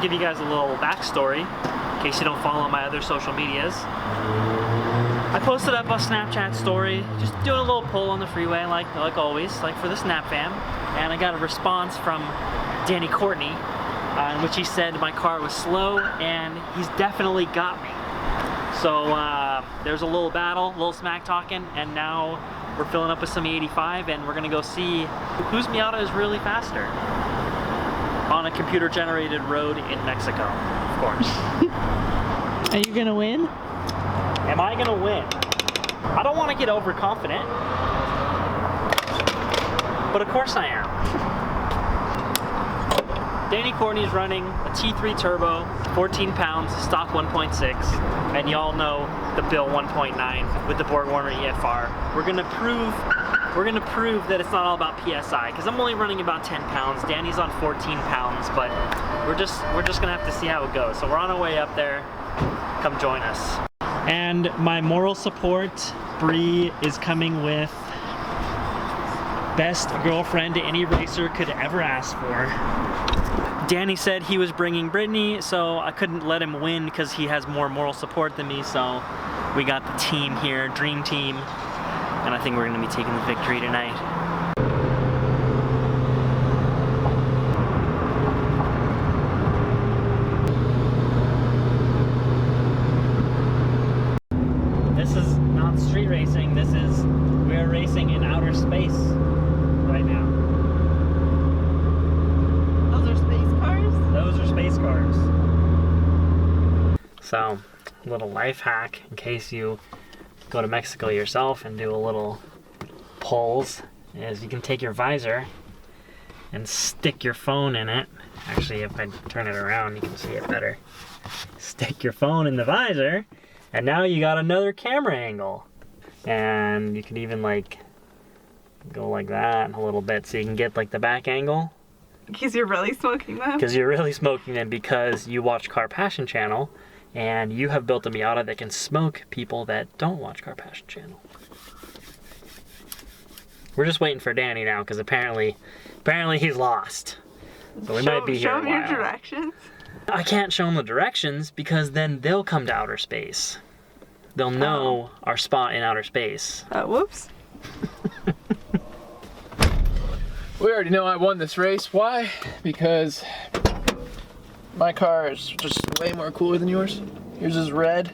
give you guys a little backstory, in case you don't follow my other social medias. I posted up a Snapchat story, just doing a little poll on the freeway, like always, like for the Snap fam. And I got a response from Danny Courtney, in which he said my car was slow, and he's definitely got me. So there's a little battle, a little smack talking, and now we're filling up with some 85, and we're gonna go see whose Miata is really faster on a computer-generated road in Mexico, of course. Are you gonna win? Am I gonna win? I don't want to get overconfident, but of course I am. Danny Courtney's running a T3 turbo, 14 pounds, stock 1.6, and y'all know the Bill 1.9 with the BorgWarner EFR. We're gonna prove that it's not all about PSI, because I'm only running about 10 pounds. Danny's on 14 pounds, but we're just gonna have to see how it goes. So we're on our way up there. Come join us. And my moral support, Bree, is coming with best girlfriend any racer could ever ask for. Danny said he was bringing Brittany, so I couldn't let him win because he has more moral support than me, so we got the team here, dream team, and I think we're gonna be taking the victory tonight. This is not street racing, we're racing in outer space right now. Those are space cars? Those are space cars. So, a little life hack in case you go to Mexico yourself and do a little polls is you can take your visor and stick your phone in it. Actually, if I turn it around, you can see it better. Stick your phone in the visor, and now you got another camera angle. And you can even like go like that a little bit so you can get like the back angle. Because you're really smoking them? Because you're really smoking them because you watch Car Passion Channel and you have built a Miata that can smoke people that don't watch Car Passion Channel. We're just waiting for Danny now because apparently he's lost. So we might be here a while. Show him your directions. I can't show them the directions because then they'll come to outer space. They'll know our spot in outer space. Whoops. We already know I won this race. Why? Because my car is just way more cooler than yours. Yours is red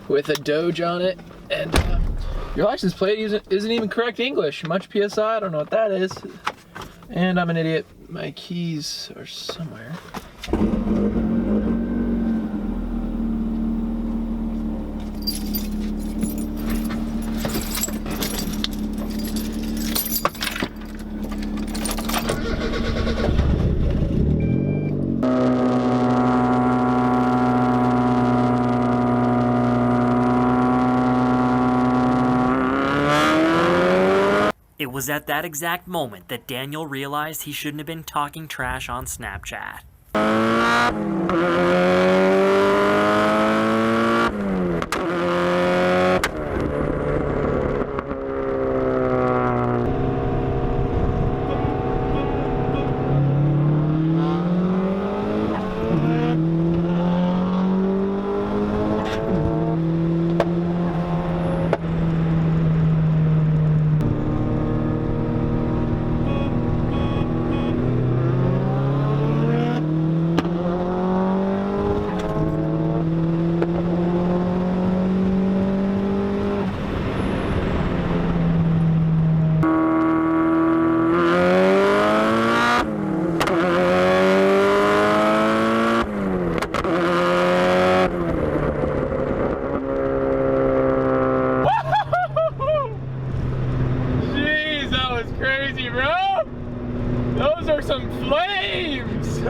with a Doge on it, and your license plate isn't even correct English. Much PSI, I don't know what that is. And I'm an idiot. My keys are somewhere. It was at that exact moment that Daniel realized he shouldn't have been talking trash on Snapchat. Jeez, that was crazy, bro! Those are some flames!